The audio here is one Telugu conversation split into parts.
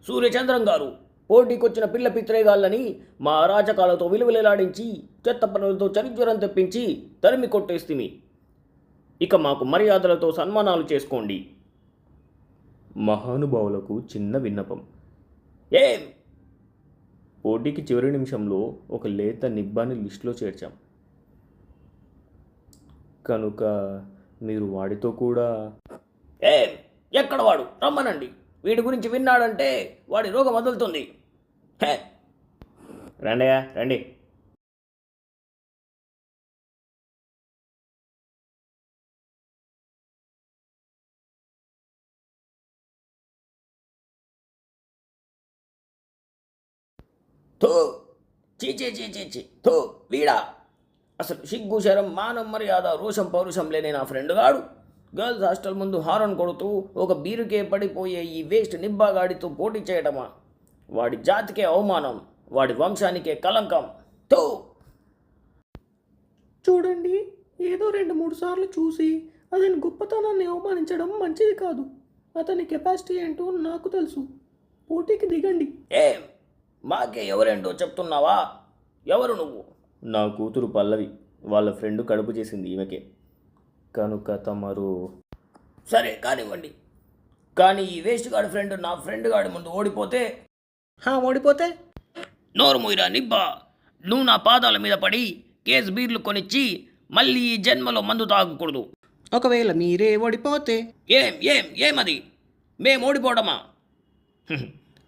సూర్యచంద్రం గారు పోటీకొచ్చిన పిల్ల పిత్రేగాళ్ళని మా అరాచకాలతో విలువలేలాడించి చెత్త పనులతో చరిజ్వరం తెప్పించి తరిమి కొట్టేస్తిమి. ఇక మాకు మర్యాదలతో సన్మానాలు చేసుకోండి. మహానుభావులకు చిన్న విన్నపం. ఏం? పోటీకి చివరి నిమిషంలో ఒక లేత నిబ్బాని లిస్టులో చేర్చాం కనుక మీరు వాడితో కూడా. ఏం? ఎక్కడ వాడు? రమ్మనండి. వీడి గురించి విన్నాడంటే వాడి రోగం వదులుతుంది. హే, రండయ్యా రండి. థూ, చీచీ చీచీ చీ, థూ, వీడా అసలు సిగ్గు శరం మానం మర్యాద రోషం పౌరుషం లేని నా ఫ్రెండ్ గాడు గర్ల్స్ హాస్టల్ ముందు హారన్ కొడుతూ ఒక బీరుకే పడిపోయే ఈ వేస్ట్ నిబ్బాగాడితో పోటీ చేయటమా? వాడి జాతికే అవమానం, వాడి వంశానికే కలంకం. తో చూడండి, ఏదో 2-3 సార్లు చూసి అతని గొప్పతనాన్ని అవమానించడం మంచిది కాదు. అతని కెపాసిటీ ఏంటో నాకు తెలుసు. పోటీకి దిగండి. ఏం? మాకే ఎవరేంటో చెప్తున్నావా? ఎవరు నువ్వు? నా కూతురు పల్లవి. వాళ్ళ ఫ్రెండ్ కడుపు చేసింది ఈమెకే కనుక తమరు. సరే కానివ్వండి, కానీ ఈ వేస్ట్ గాడి ఫ్రెండ్ నా ఫ్రెండ్ గాడి ముందు ఓడిపోతే. ఓడిపోతే నోరు మూయిరా నిబ్బా. నువ్వు నా పాదాల మీద పడి కేసు బీర్లు కొనిచ్చి మళ్ళీ ఈ జన్మలో మందు తాగకూడదు. ఒకవేళ మీరే ఓడిపోతే? ఏమది? మేము ఓడిపోవడమా?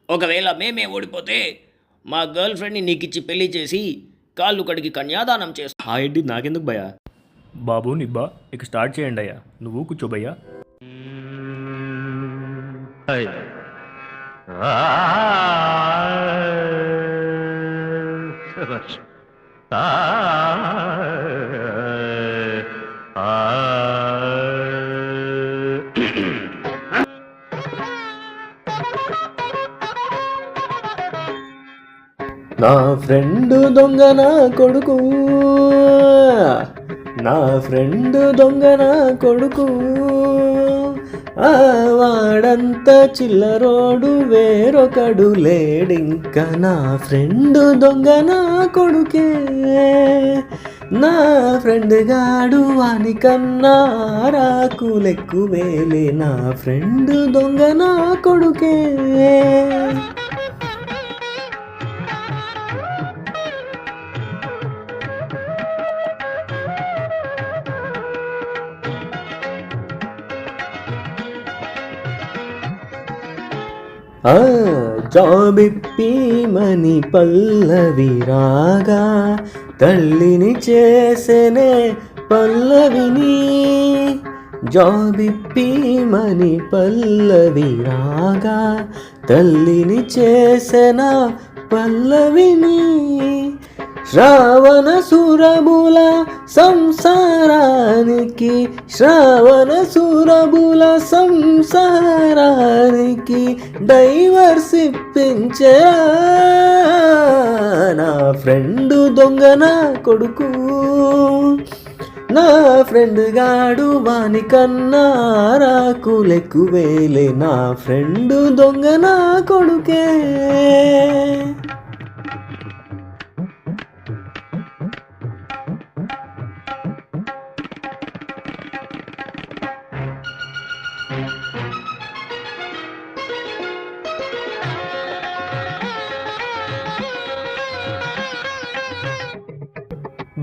ఒకవేళ మేమే ఓడిపోతే మా గర్ల్ ఫ్రెండ్ని నీకిచ్చి పెళ్లి చేసి కాళ్ళు కడిగి కన్యాదానం చేస్తా. ఆ ఎడ్డి నాకెందుకు భయ్యా? బాబు నిబ్బా, ఇక స్టార్ట్ చేయండి అయ్యా. నువ్వు కూర్చో భయ్యా. నా ఫ్రెండ్ దొంగ నా కొడుకు, నా ఫ్రెండ్ దొంగ నా కొడుకు, వాడంత చిల్లరోడు వేరొకడు లేడింక. నా ఫ్రెండ్ దొంగ నా కొడుకే, నా ఫ్రెండ్ గాడు వానికన్నా రాకులెక్కువేలే. నా ఫ్రెండ్ దొంగ నా కొడుకే. జాబిప్పీమని పల్లవి రాగా తల్లిని చేసెనే పల్లవిని. జాబిప్పీమని పల్లవి రాగా తల్లిని చేసెన పల్లవిని. శ్రావణ సురబుల సంసారానికి, శ్రావణ సురబుల సంసారానికి డైవర్స్ ఇప్పించరా. నా ఫ్రెండ్ దొంగ నా కొడుకు, నా ఫ్రెండ్ గాడు వానికన్నా రాకులెక్కువేలే. నా ఫ్రెండ్ దొంగ నా కొడుకే.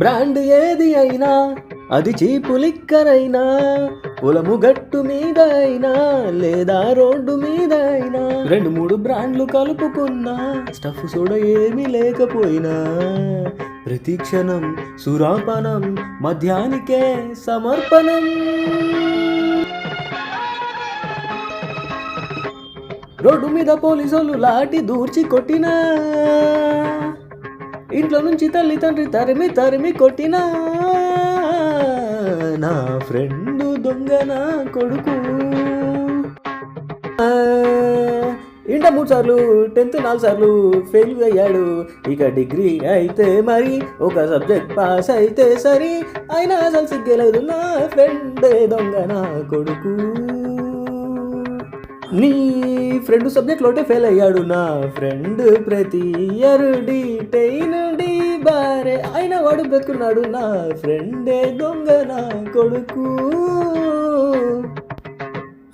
బ్రాండ్ ఏది అయినా, అది చీపు లిక్కరైనా, పొలము గట్టు మీద అయినా లేదా రోడ్డు మీద అయినా, 2-3 బ్రాండ్లు కలుపుకున్నా స్టఫ్ సోడ ఏమీ లేకపోయినా, ప్రతి క్షణం సురాపనం మధ్యానికే సమర్పణం. రోడ్డు మీద పోలీసులు లాఠీ దూర్చి కొట్టినా, ఇంట్లో నుంచి తల్లి తండ్రి తరిమి తరిమి కొట్టినా, నా ఫ్రెండ్ దొంగ నా కొడుకు. ఇంటర్ 3 సార్లు, 10th 4 సార్లు ఫెయిల్ అయ్యాడు. ఇక డిగ్రీ అయితే మరి ఒక సబ్జెక్ట్ పాస్ అయితే సరి, అయినా అసలు సిగ్గలేదు. నా ఫ్రెండ్ దొంగ నా కొడుకు. నీ ఫ్రెండ్ సబ్జెక్ట్లోనే ఫెయిల్ అయ్యాడు నా ఫ్రెండ్ ప్రతి ఇయర్ నుండి బారే అయిన వాడు బ్రతుకున్నాడు నా ఫ్రెండే దొంగ నా కొడుకు.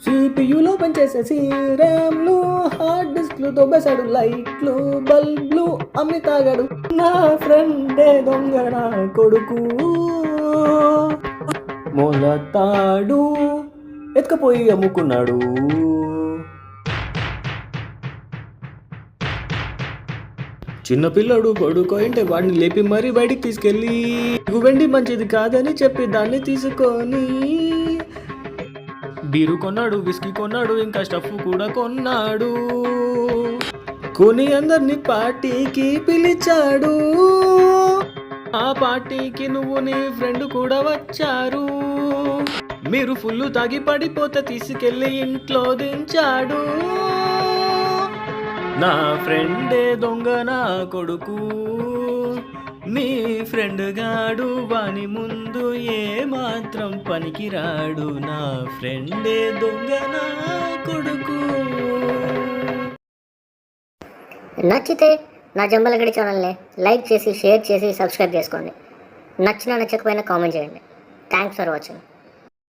సిపియులో పనిచేసేసి ర్యామ్లు హార్డ్ డిస్క్లు తొబ్బేశాడు, లైట్లు బల్బ్లు అమ్మి తాగాడు నా ఫ్రెండే దొంగ నా కొడుకు. మొలతాడు ఎత్తుకపోయి అమ్ముకున్నాడు. చిన్నపిల్లడు పడుకోయింటే వాడిని లేపి మరీ బయటికి తీసుకెళ్ళి వెండి మంచిది కాదని చెప్పి దాన్ని తీసుకొని బీరు కొన్నాడు, విస్కీ కొన్నాడు, ఇంకా స్టఫ్ కూడా కొన్నాడు. కొని అందరినీ పార్టీకి పిలిచాడు. ఆ పార్టీకి నువ్వు నీ ఫ్రెండ్ కూడా వచ్చారు. మీరు ఫుల్ తాగి పడిపోతే తీసుకెళ్ళి ఇంట్లో దించాడు. నా ఫ్రెండే దొంగ నా కొడుకు. మీ ఫ్రెండ్ గాడు వాని ముందు ఏ మాత్రం పనికిరాడు. నా ఫ్రెండే దొంగ నా కొడుకు. నచ్చితే నా జంబలగడి ఛానల్ని లైక్ చేసి షేర్ చేసి సబ్స్క్రైబ్ చేసుకోండి. నచ్చినా నచ్చకపోయినా కామెంట్ చేయండి. Thanks for watching.